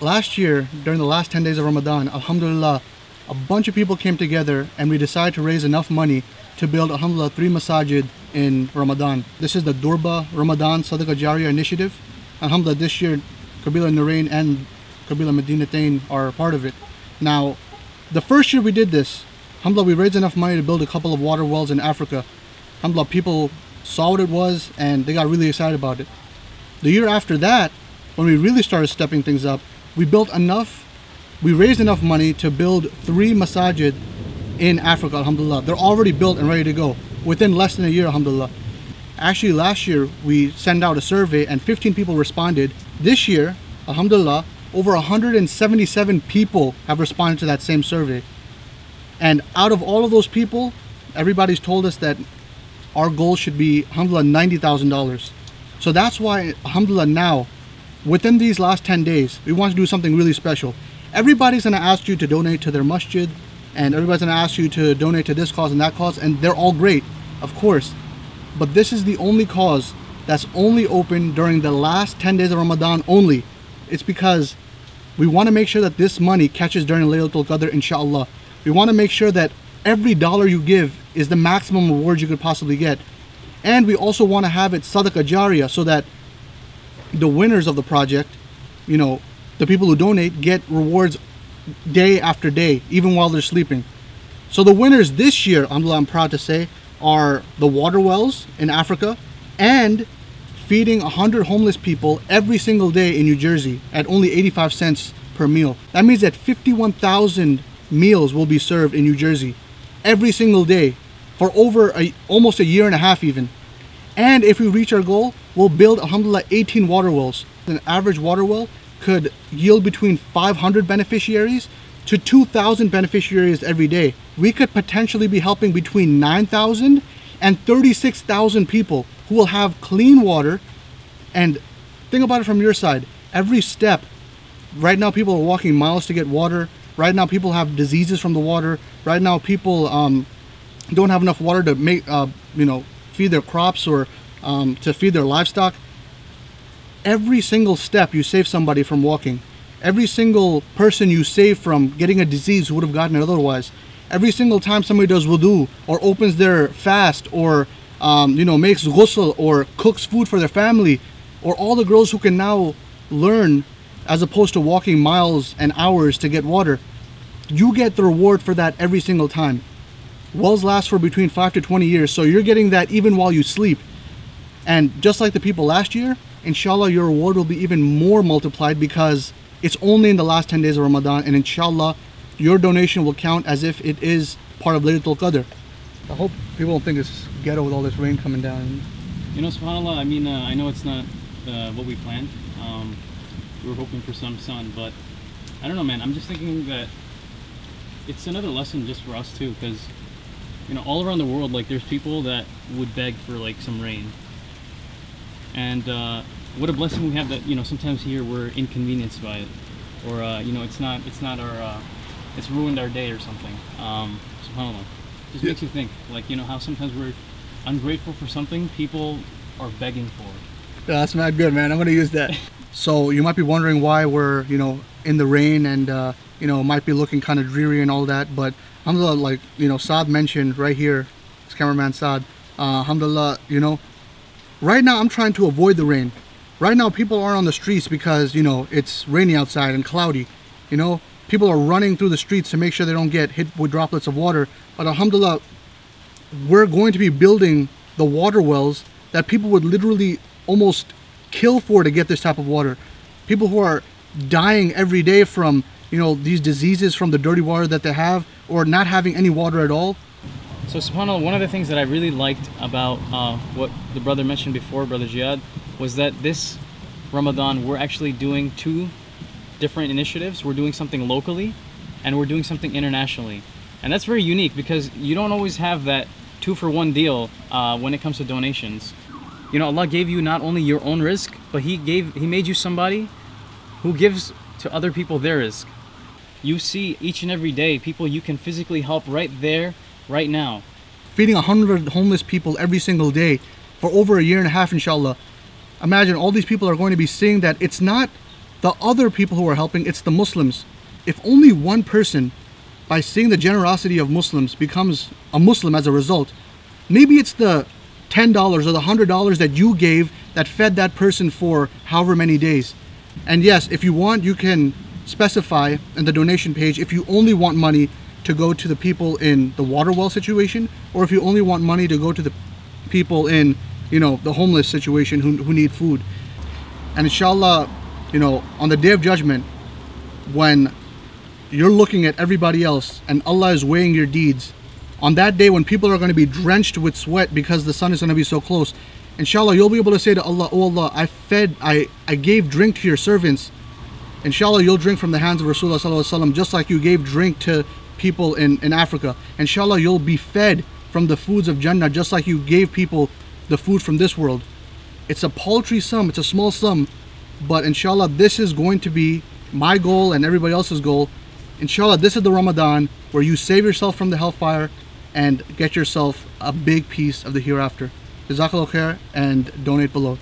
last year, during the last 10 days of Ramadan, alhamdulillah, a bunch of people came together and we decided to raise enough money to build, alhamdulillah, 3 masajid in Ramadan. This is the Durbah Ramadan Sadaqah Jariyah initiative. Alhamdulillah, this year, Kabila Nurayn and Kabila Madinatayn are part of it. Now, the first year we did this, alhamdulillah, we raised enough money to build a couple of water wells in Africa. Alhamdulillah, people saw what it was and they got really excited about it. The year after that, when we really started stepping things up, we raised enough money to build 3 masajid in Africa, alhamdulillah. They're already built and ready to go within less than a year, alhamdulillah. Actually, last year we sent out a survey and 15 people responded. This year, alhamdulillah, over 177 people have responded to that same survey. And out of all of those people, everybody's told us that our goal should be, alhamdulillah, $90,000. So that's why, alhamdulillah, now, within these last 10 days, we want to do something really special. Everybody's going to ask you to donate to their masjid, and everybody's going to ask you to donate to this cause and that cause, and they're all great, of course. But this is the only cause that's only open during the last 10 days of Ramadan only. It's because we want to make sure that this money catches during Laylatul Qadr, inshaAllah. We want to make sure that every dollar you give is the maximum reward you could possibly get. And we also want to have it Sadaqah Jariyah, so that the winners of the project, you know, the people who donate, get rewards day after day, even while they're sleeping. So the winners this year, alhamdulillah, I'm proud to say, are the water wells in Africa and feeding 100 homeless people every single day in New Jersey at only 85 cents per meal. That means that 51,000 meals will be served in New Jersey every single day for over almost a year and a half even. And if we reach our goal, we'll build, alhamdulillah, 18 water wells. An average water well could yield between 500 beneficiaries to 2,000 beneficiaries every day. We could potentially be helping between 9,000 and 36,000 people who will have clean water. And think about it from your side. Every step, right now people are walking miles to get water. Right now people have diseases from the water. Right now people don't have enough water to make, feed their crops or to feed their livestock. Every single step you save somebody from walking. Every single person you save from getting a disease who would have gotten it otherwise. Every single time somebody does wudu or opens their fast or makes ghusl or cooks food for their family, or all the girls who can now learn as opposed to walking miles and hours to get water, you get the reward for that every single time. Wells last for between 5 to 20 years, so you're getting that even while you sleep. And just like the people last year, inshallah, your reward will be even more multiplied because it's only in the last 10 days of Ramadan, and inshallah, your donation will count as if it is part of Laylatul Qadr. I hope people don't think it's ghetto with all this rain coming down. You know, subhanAllah, I mean, I know it's not what we planned. We were hoping for some sun, but I don't know, man. I'm just thinking that it's another lesson just for us too, because, you know, all around the world, like, there's people that would beg for, like, some rain. And what a blessing we have that, you know, sometimes here we're inconvenienced by it, or it's not our it's ruined our day or something. SubhanAllah, just makes you think, like, you know, how sometimes we're ungrateful for something people are begging for. Yeah, that's mad good, man. I'm gonna use that. So you might be wondering why we're, you know, in the rain and might be looking kind of dreary and all that, but alhamdulillah, like, you know, Saad mentioned right here, this cameraman Saad, alhamdulillah, you know, right now I'm trying to avoid the rain. Right now people are on the streets because, you know, it's rainy outside and cloudy. You know, people are running through the streets to make sure they don't get hit with droplets of water. But alhamdulillah, we're going to be building the water wells that people would literally almost kill for to get this type of water. People who are dying every day from, you know, these diseases from the dirty water that they have, or not having any water at all. So subhanAllah, one of the things that I really liked about what the brother mentioned before, Brother Jihad, was that this Ramadan we're actually doing 2 different initiatives. We're doing something locally and we're doing something internationally. And that's very unique because you don't always have that 2-for-1 deal when it comes to donations. You know, Allah gave you not only your own rizq, but He made you somebody who gives to other people their rizq. You see each and every day people you can physically help right there, right now. Feeding 100 homeless people every single day for over a year and a half, inshallah. Imagine all these people are going to be seeing that it's not the other people who are helping, it's the Muslims. If only one person, by seeing the generosity of Muslims, becomes a Muslim as a result, maybe it's the $10 or the $100 that you gave that fed that person for however many days. And yes, if you want, you can specify in the donation page if you only want money to go to the people in the water well situation, or if you only want money to go to the people in, you know, the homeless situation who need food. And inshallah, you know, on the Day of Judgment, when you're looking at everybody else and Allah is weighing your deeds, on that day when people are going to be drenched with sweat because the sun is going to be so close, inshallah, you'll be able to say to Allah, oh Allah, I gave drink to your servants. Inshallah, you'll drink from the hands of Rasulullah sallallahu alaihi wasallam, just like you gave drink to people in Africa. Inshallah, you'll be fed from the foods of Jannah, just like you gave people the food from this world. It's a paltry sum, it's a small sum, but inshallah, this is going to be my goal and everybody else's goal. Inshallah, this is the Ramadan where you save yourself from the hellfire and get yourself a big piece of the hereafter. Jazakallah khair, and donate below.